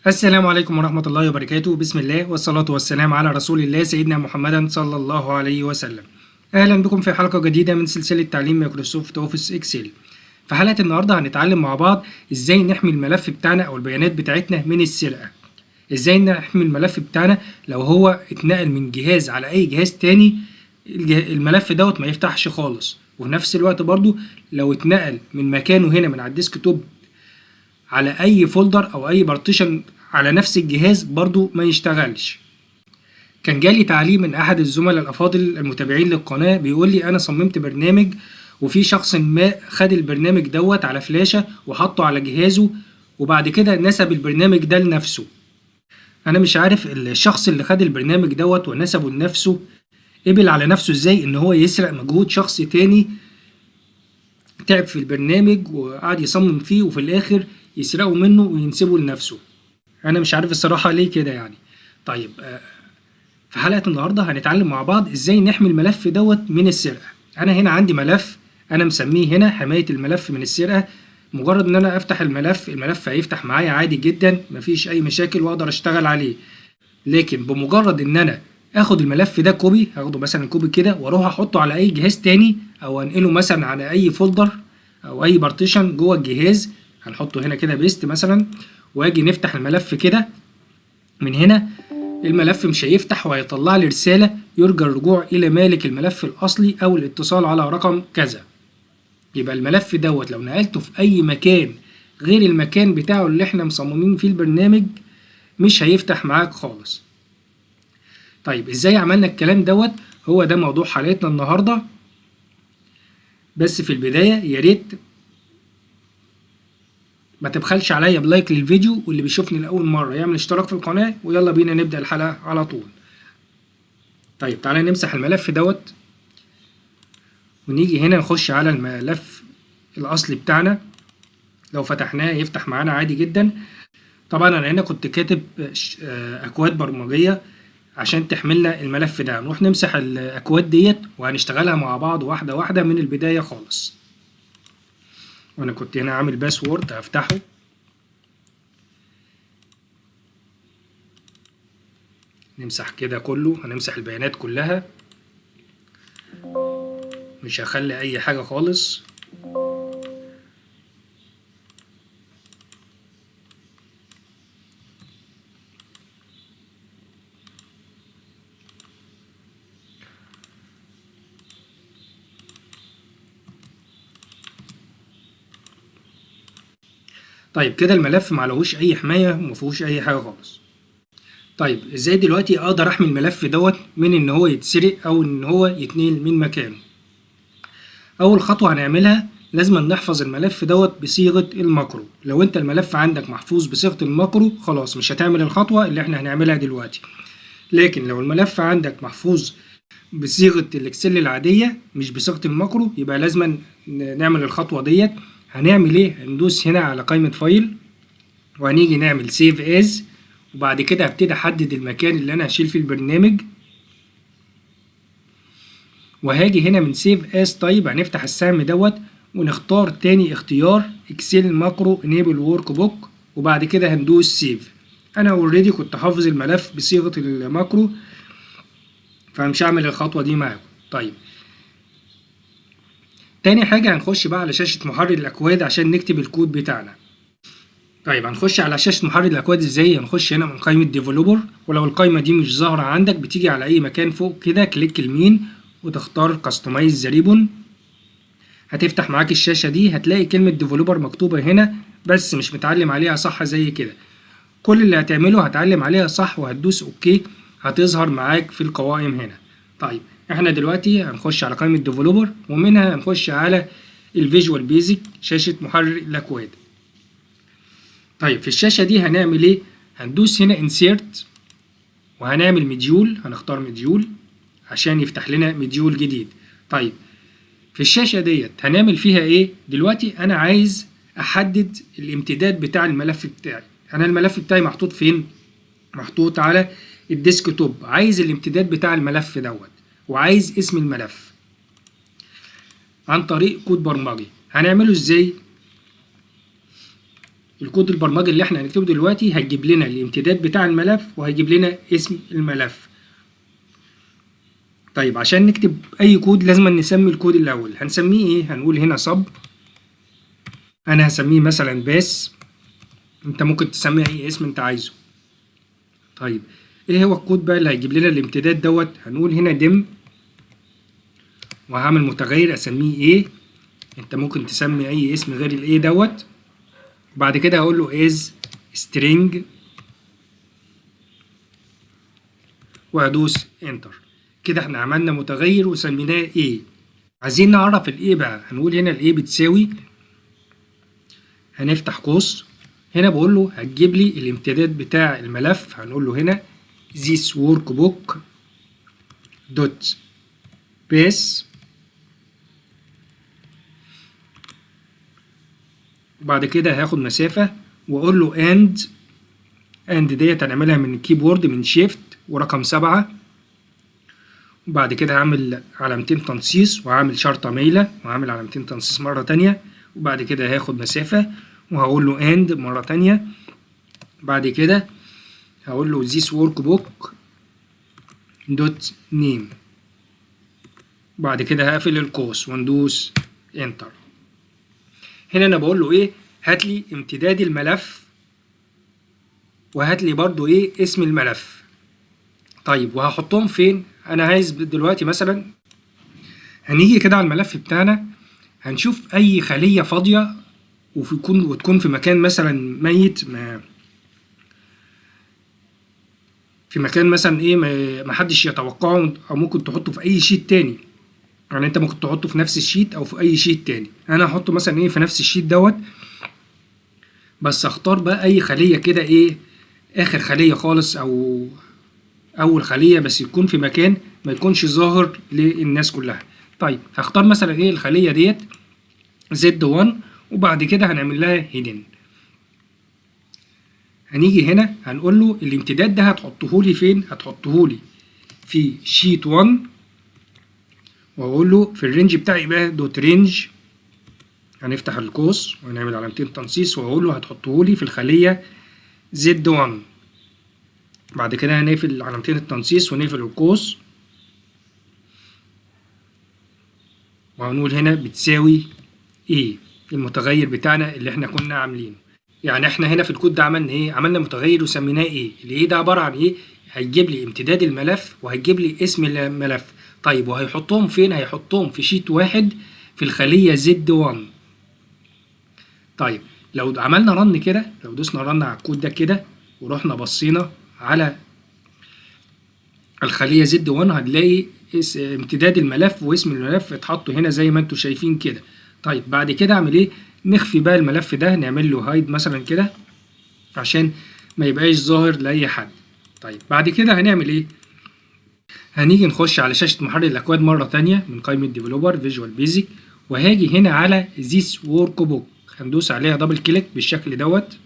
السلام عليكم ورحمة الله وبركاته. بسم الله والصلاة والسلام على رسول الله سيدنا محمد صلى الله عليه وسلم. أهلا بكم في حلقة جديدة من سلسلة تعليم مايكروسوفت أوفيس إكسل. في حلقة النهاردة هنتعلم مع بعض إزاي نحمي الملف بتاعنا أو البيانات بتاعتنا من السرقة. إزاي نحمي الملف بتاعنا لو هو اتنقل من جهاز على أي جهاز تاني الملف دوت ما يفتحش خالص، وفي نفس الوقت برضو لو اتنقل من مكانه هنا من على الديسكتوب على اي فولدر او اي بارتيشن على نفس الجهاز برضو ما يشتغلش. كان جالي تعليق من احد الزملاء الافاضل المتابعين للقناة بيقول لي انا صممت برنامج وفي شخص ما خد البرنامج دوت على فلاشة وحطه على جهازه وبعد كده نسب البرنامج ده لنفسه. انا مش عارف الشخص اللي خد البرنامج دوت ونسبه لنفسه قبل على نفسه ازاي ان هو يسرق مجهود شخص تاني تعب في البرنامج وقعد يصمم فيه وفي الاخر يسرقوا منه وينسبوا لنفسه. انا مش عارف الصراحة ليه كده يعني. طيب في حلقة النهاردة هنتعلم مع بعض ازاي نحمي الملف دوت من السرقة. انا هنا عندي ملف انا مسميه هنا حماية الملف من السرقة. مجرد ان انا افتح الملف هيفتح معايا عادي جدا، مفيش اي مشاكل واقدر اشتغل عليه. لكن بمجرد ان انا اخد الملف ده كوبي، هاخده مثلا كوبي كده واروح احطه على اي جهاز تاني او انقله مثلا على اي فولدر او اي بارتيشن جوه الجهاز، هنحطه هنا كده بيست مثلا، واجي نفتح الملف كده من هنا، الملف مش هيفتح وهيطلع لي رسالة يرجى الرجوع الى مالك الملف الاصلي او الاتصال على رقم كذا. يبقى الملف دوت لو نقلته في اي مكان غير المكان بتاعه اللي احنا مصممين فيه البرنامج مش هيفتح معاك خالص. طيب ازاي عملنا الكلام دوت؟ هو ده موضوع حلقتنا النهارده. بس في البداية يا ريت ما تبخلش عليا بلايك للفيديو، واللي بيشوفني لأول مرة يعمل اشتراك في القناة، ويلا بينا نبدأ الحلقة على طول. طيب تعالى نمسح الملف دوت ونيجي هنا نخش على الملف الأصلي بتاعنا. لو فتحناه يفتح معانا عادي جدا. طبعا أنا هنا كنت كاتب أكواد برمجية عشان تحملنا الملف ده. نروح نمسح الأكواد ديت وهنشتغلها مع بعض واحدة واحدة من البداية خالص. وانا كنت هنا عامل باسورد هفتحه. نمسح كده كله، هنمسح البيانات كلها، مش هخلي اي حاجة خالص. طيب كده الملف معلهوش اي حماية ومفيهوش اي حاجة خالص. طيب ازاي دلوقتي اقدر احمي الملف دوت من ان هو يتسرق او ان هو يتنقل من مكانه؟ اول خطوة هنعملها لازم نحفظ الملف دوت بصيغة الماكرو. لو انت الملف عندك محفوظ بصيغة الماكرو خلاص مش هتعمل الخطوة اللي احنا هنعملها دلوقتي. لكن لو الملف عندك محفوظ بصيغة الاكسل العادية مش بصيغة الماكرو يبقى لازم نعمل الخطوة ديت. هنعمل ايه؟ هندوس هنا على قائمة فايل وهنيجي نعمل سيف از، وبعد كده هبتدي احدد المكان اللي انا هشيل فيه البرنامج، وهاجي هنا من سيف از طيب هنفتح السهم دوت ونختار تاني اختيار اكسل ماكرو انيبل ورك بوك، وبعد كده هندوس سيف. انا اوريدي كنت حافظ الملف بصيغة الماكرو فمش هعمل الخطوة دي معاكم. طيب تاني حاجة هنخش بقى على شاشة محرر الأكواد عشان نكتب الكود بتاعنا. طيب هنخش على شاشة محرر الأكواد ازاي؟ هنخش هنا من قائمة ديفلوبر، ولو القائمة دي مش ظاهرة عندك بتيجي على أي مكان فوق كده كليك يمين وتختار كاستمايز ذا ريبون. هتفتح معاك الشاشة دي، هتلاقي كلمة ديفلوبر مكتوبة هنا بس مش متعلم عليها صح زي كده. كل اللي هتعمله هتعلم عليها صح وهتدوس اوكي، هتظهر معاك في القوائم هنا. طيب احنا دلوقتي هنخش على قائمة ديفلوبر ومنها هنخش على الفيجوال بيزك شاشة محرر الأكواد. طيب في الشاشة دي هنعمل ايه؟ هندوس هنا انسيرت وهنعمل مديول، هنختار مديول عشان يفتح لنا مديول جديد. طيب في الشاشة ديت هنعمل فيها ايه؟ دلوقتي انا عايز احدد الامتداد بتاع الملف بتاعي. انا الملف بتاعي محطوط فين؟ محطوط على الديسكتوب. عايز الامتداد بتاع الملف دوت وعايز اسم الملف عن طريق كود برمجي. هنعمله ازاي؟ الكود البرمجي اللي احنا هنكتبه دلوقتي هتجيب لنا الامتداد بتاع الملف وهيجيب لنا اسم الملف. طيب عشان نكتب اي كود لازم نسمي الكود الاول. هنسميه ايه؟ هنقول هنا sub، انا هسميه مثلا باس، انت ممكن تسميه اي اسم انت عايزه. طيب ايه هو الكود بقى اللي هيجيب لنا الامتداد دوت؟ هنقول هنا دم، وهعمل متغير اسميه ايه، انت ممكن تسمي اي اسم غير الايه دوت. وبعد كده هقول له is string وهدوس انتر. كده احنا عملنا متغير وسميناه ايه. عايزين نعرف الايه بقى، هنقول هنا الايه بتساوي، هنفتح قوس، هنا بقول له هتجيب لي الامتداد بتاع الملف، هنقول له هنا this workbook dot base، وبعد كده هاخد مسافة واقول له and ديت هنعملها من الكيبورد من شيفت ورقم 7، وبعد كده هعمل علامتين تنصيص وهعمل شرطة مايلة وهعمل علامتين تنصيص مرة تانية، وبعد كده هاخد مسافة وهقول له and مرة تانية، بعد كده هقول له this workbook dot name، بعد كده هقفل القوس وندوس انتر. هنا انا بقول له ايه، هات لي امتداد الملف وهات لي برضو ايه اسم الملف. طيب وهحطهم فين؟ انا عايز دلوقتي مثلا هنيجي كده على الملف بتاعنا، هنشوف اي خلية فاضية وتكون في مكان مثلا ميت، في مكان مثلا ايه ما حدش يتوقعه، او ممكن تحطه في اي شيت تاني. يعني انت ممكن تحطه في نفس الشيت او في اي شيت تاني. انا هحطه مثلا ايه في نفس الشيت دوت، بس اختار بقى اي خلية كده ايه اخر خلية خالص او اول خلية، بس يكون في مكان ما يكونش ظاهر للناس كلها. طيب هختار مثلا ايه الخلية ديت Z1، وبعد كده هنعمل لها هيدن. هنيجي هنا هنقول له الامتداد ده هتحطه لي فين؟ هتحطه لي في شيت 1، واقول له في الرينج بتاعي يبقى دوت رينج، هنفتح القوس ونعمل علامتين تنصيص واقول له هتحطه لي في الخلية Z1، بعد كده هنقفل علامتين التنصيص ونقفل القوس وهنقول هنا بتساوي ايه المتغير بتاعنا اللي احنا كنا عاملينه. يعني احنا هنا في الكود ده عملنا ايه؟ عملنا متغير وسميناه ايه. الايه ده عبارة عن ايه؟ هيجيب لي امتداد الملف وهيجيب لي اسم الملف. طيب وهيحطهم فين؟ هيحطهم في شيت 1 في الخلية Z1. طيب لو عملنا رن كده، لو دوسنا رن على الكود ده كده ورحنا بصينا على الخلية Z1 هنلاقي امتداد الملف واسم الملف اتحطوا هنا زي ما انتوا شايفين كده. طيب بعد كده اعمل ايه؟ نخفي بقى الملف ده، نعمل له هايد مثلا كده عشان ما يبقاش ظاهر لاي حد. طيب بعد كده هنعمل ايه؟ هنيجي نخش على شاشة محرر الاكواد مرة تانية من قائمة ديفلوبر فيجوال بيزك، وهاجي هنا على this workbook هندوس عليها دبل كليك بالشكل دوت،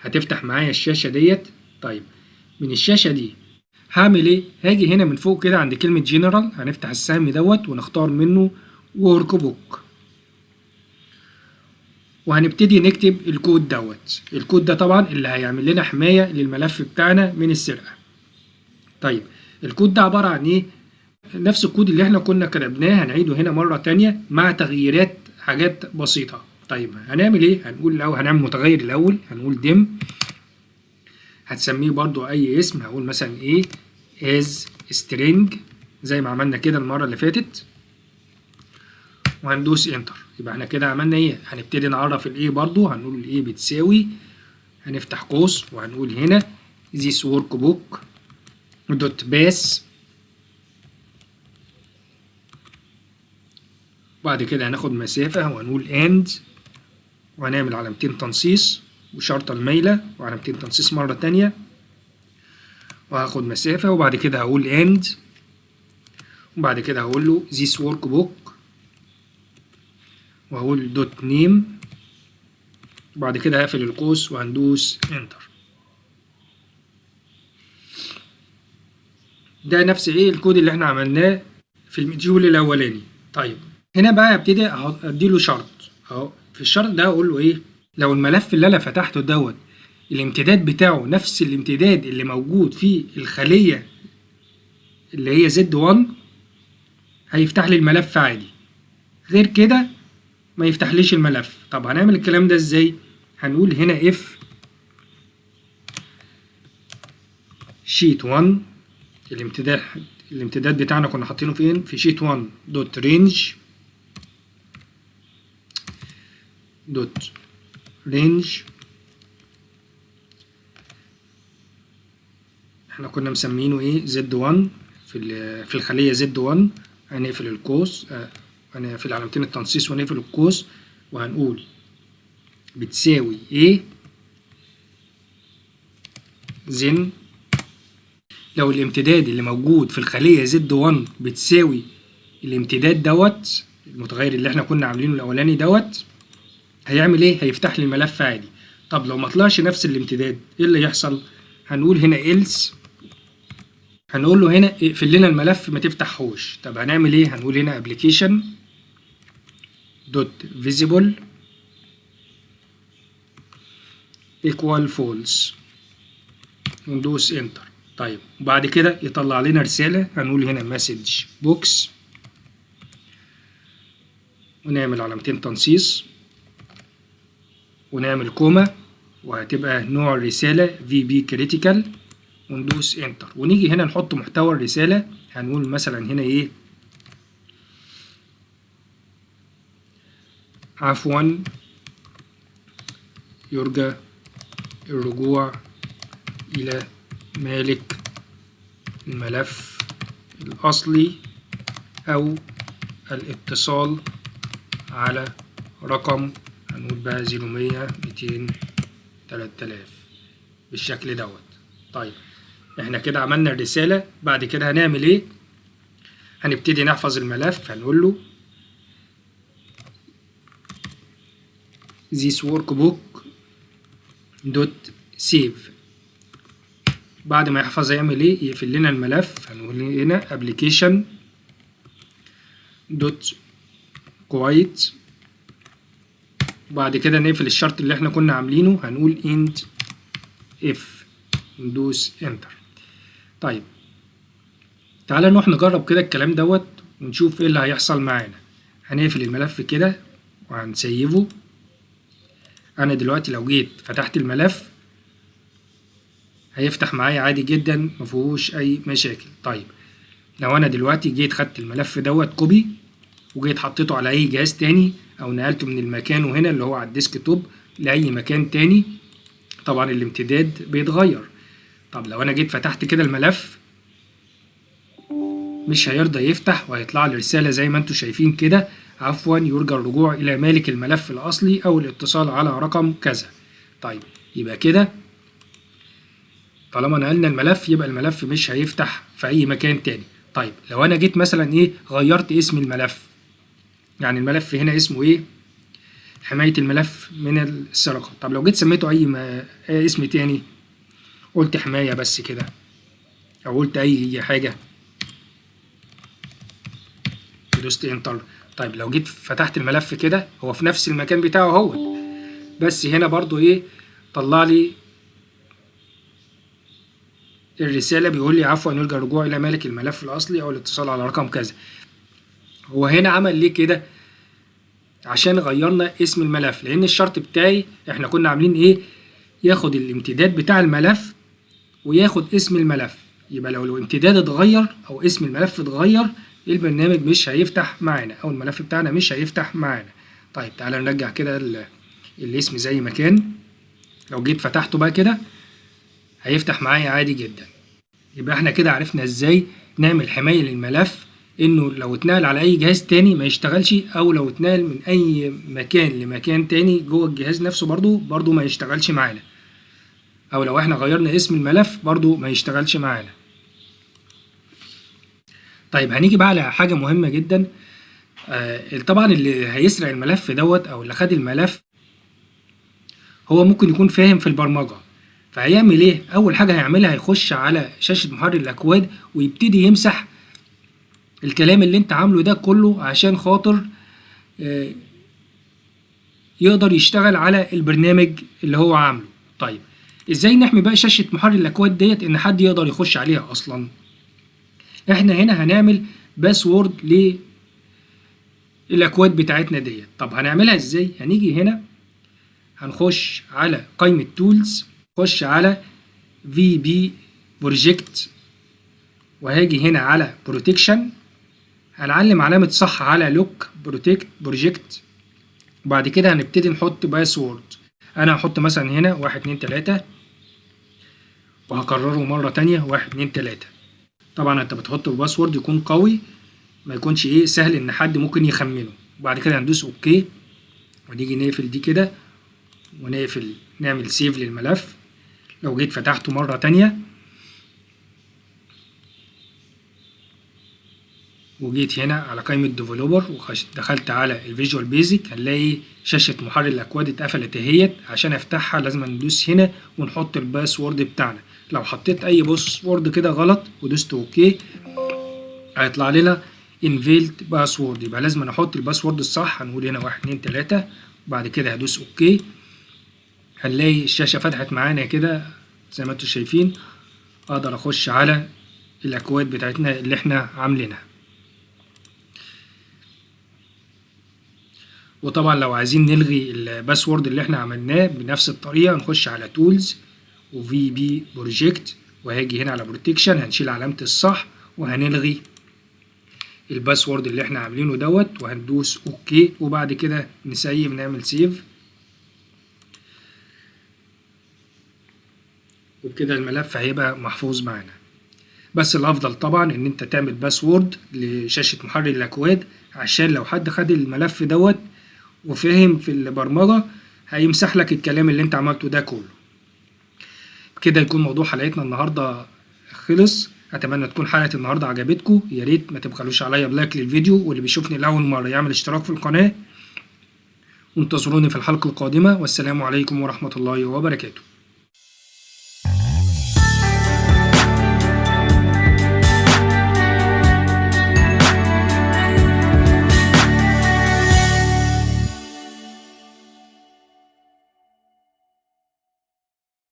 هتفتح معايا الشاشة ديت. طيب من الشاشة دي هعمل ايه؟ هاجي هنا من فوق كده عند كلمة جنرال، هنفتح السهم دوت ونختار منه workbook، وهنبتدي نكتب الكود دوت. الكود ده طبعا اللي هيعمل لنا حماية للملف بتاعنا من السرقة. طيب الكود ده عبارة عن ايه؟ نفس الكود اللي احنا كنا كتبناه هنعيده هنا مرة تانية مع تغييرات حاجات بسيطة. طيب هنعمل ايه؟ هنقول لو هنعمل متغير الاول هنقول ديم، هتسميه برضو اي اسم، هقول مثلا ايه as string زي ما عملنا كده المرة اللي فاتت، وهندوس انتر. يبقى احنا كده عملنا ايه؟ هنبتدي نعرف الايه برضو، هنقول الايه بتساوي، هنفتح قوس وهنقول هنا this workbook دوت باس، بعد كده هناخد مسافة وهنقول and وهنعمل علامتين تنصيص وشرطة المايلة وعلامتين تنصيص مرة تانية، وهاخد مسافة وبعد كده هقول and وبعد كده هقول له this workbook وهقول دوت نيم، وبعد كده هقفل القوس وهندوس انتر. ده نفس ايه الكود اللي احنا عملناه في المديول الاولاني. طيب هنا بقى هبتدي اديله شرط اهو، في الشرط ده اقول له ايه؟ لو الملف اللي انا فتحته دوت الامتداد بتاعه نفس الامتداد اللي موجود في الخلية اللي هي Z1 هيفتح لي الملف عادي، غير كده ما يفتحليش الملف. طب هنعمل الكلام ده ازاي؟ هنقول هنا if sheet 1 الامتداد بتاعنا كنا حاطينه فين؟ في sheet 1 دوت range احنا كنا مسمينه ايه؟ Z1 في الخلية Z1. هنقفل القوس، هنقفل علامتين التنصيص ونقفل القوس، وهنقول بتساوي ايه زن لو الامتداد اللي موجود في الخلية Z1 بتساوي الامتداد دوت المتغير اللي احنا كنا عاملينه الاولاني دوت، هيعمل ايه؟ هيفتح لي الملف عادي. طب لو ما طلعش نفس الامتداد ايه اللي يحصل؟ هنقول هنا else، هنقول له هنا اقفل لنا الملف ما تفتحهوش. طب هنعمل ايه؟ هنقول هنا application دوت visible equal false وندوس انتر. طيب وبعد كده يطلع لنا رسالة، هنقول هنا message box ونعمل علامتين تنصيص ونعمل كوما، وهتبقى نوع الرسالة VB critical وندوس انتر. ونيجي هنا نحط محتوى الرسالة، هنقول مثلا هنا ايه؟ عفوا يرجى الرجوع إلى مالك الملف الأصلي أو الاتصال على رقم، هنقول بقى 0100 200 3000 بالشكل دوت. طيب احنا كده عملنا الرسالة. بعد كده هنعمل ايه؟ هنبتدي نحفظ الملف. هنقول له this workbook dot save. بعد ما يحفظ هيعمل ايه؟ يقفل لنا الملف. هنقول هنا application dot quit. وبعد كده نقفل الشرط اللي احنا كنا عاملينه، هنقول end if ندوس انتر. طيب تعالى نروح نجرب كده الكلام دوت ونشوف ايه اللي هيحصل معانا. هنقفل الملف كده وهنسيبه. انا دلوقتي لو جيت فتحت الملف هيفتح معايا عادي جدا مفيهوش اي مشاكل. طيب لو انا دلوقتي جيت خدت الملف دوت كوبي وجيت حطيته على اي جهاز تاني او نقلته من المكان وهنا اللي هو على الديسك توب لاي مكان تاني، طبعا الامتداد بيتغير. طب لو انا جيت فتحت كده الملف مش هيرضى يفتح، وهيطلع لي رسالة زي ما انتم شايفين كده، عفوا يرجى الرجوع الى مالك الملف الاصلي او الاتصال على رقم كذا. طيب يبقى كده طالما نقلنا الملف يبقى الملف مش هيفتح في اي مكان تاني. طيب لو انا جيت مثلا ايه غيرت اسم الملف، يعني الملف هنا اسمه ايه؟ حماية الملف من السرقة. طب لو جيت سميته اي اسم تاني، قلت حماية بس كده او قلت اي حاجة، دوست انتر. طيب لو جيت فتحت الملف كده هو في نفس المكان بتاعه اهوت، بس هنا برضو ايه طلع لي الرسالة بيقول لي عفوا يرجى الرجوع الى مالك الملف الاصلي او الاتصال على رقم كذا. هو هنا عمل ليه كده؟ عشان غيرنا اسم الملف، لان الشرط بتاعي احنا كنا عاملين ايه؟ ياخد الامتداد بتاع الملف وياخد اسم الملف. يبقى لو الامتداد اتغير او اسم الملف اتغير البرنامج مش هيفتح معانا او الملف بتاعنا مش هيفتح معانا. طيب تعالى نرجع كده الاسم زي ما كان. لو جيت فتحته بقى كده هيفتح معايا عادي جدا. يبقى احنا كده عرفنا ازاي نعمل حماية للملف، انه لو اتنقل على اي جهاز تاني ما يشتغلش، او لو اتنقل من اي مكان لمكان تاني جوه الجهاز نفسه برضو ما يشتغلش معانا، او لو احنا غيرنا اسم الملف برضو ما يشتغلش معانا. طيب هنيجي بقى على حاجة مهمة جدا. طبعا اللي هيسرق الملف دوت او اللي خد الملف هو ممكن يكون فاهم في البرمجة، فهيعمل ايه؟ اول حاجة هيعملها هيخش على شاشة محرر الاكواد ويبتدي يمسح الكلام اللي انت عامله ده كله عشان خاطر يقدر يشتغل على البرنامج اللي هو عامله. طيب ازاي نحمي بقى شاشة محرر الاكواد ديت ان حد يقدر يخش عليها اصلا؟ احنا هنا هنعمل باسورد للاكواد بتاعتنا ديت. طب هنعملها ازاي؟ هنيجي هنا هنخش على قائمة تولز، نخش على في بي بروجكت، وهاجي هنا على بروتكشن، هنعلم علامة صح على لوك بروتكت بروجكت، وبعد كده هنبتدي نحط باسورد. انا هحط مثلا هنا 1 2 3 وهكرره مرة تانية 1 2 3. طبعا انت بتحط باسورد يكون قوي، ما يكونش سهل ان حد ممكن يخمنه. وبعد كده هندوس اوكي، ونيجي نقفل دي كده ونقفل، نعمل سيف للملف. لو جيت فتحته مرة تانية وجيت هنا على قائمة ديفلوبر ودخلت على الفيجوال بيزك، هنلاقي شاشة محرر الأكواد اتقفلت اهيت. عشان افتحها لازم ندوس هنا ونحط الباسورد بتاعنا. لو حطيت أي باسورد كده غلط ودوست اوكي هيطلع لنا انفيلد باسورد، يبقى لازم احط الباسورد الصح. هنقول هنا 1 2 3 وبعد كده هدوس اوكي. هنلاقي الشاشة فتحت معانا كده زي ما انتم شايفين. اقدر اخش على الاكواد بتاعتنا اللي احنا عاملينها. وطبعا لو عايزين نلغي الباسورد اللي احنا عملناه بنفس الطريقة، نخش على تولز وفي بي بروجكت، وهاجي هنا على بروتكشن، هنشيل علامة الصح وهنلغي الباسورد اللي احنا عاملينه دوت، وهندوس اوكي. وبعد كده نسيب، نعمل سيف، وبكده الملف هيبقى محفوظ معانا. بس الافضل طبعا ان انت تعمل باسورد لشاشة محرر الاكواد، عشان لو حد خد الملف دوت وفهم في البرمجة هيمسح لك الكلام اللي انت عملته ده كله. كده يكون موضوع حلقتنا النهاردة خلص. اتمنى تكون حلقة النهاردة عجبتكم. يا ريت ما تبخلوش عليا بلايك للفيديو، واللي بيشوفني لأول مرة يعمل اشتراك في القناة. وانتظروني في الحلقة القادمة، والسلام عليكم ورحمة الله وبركاته.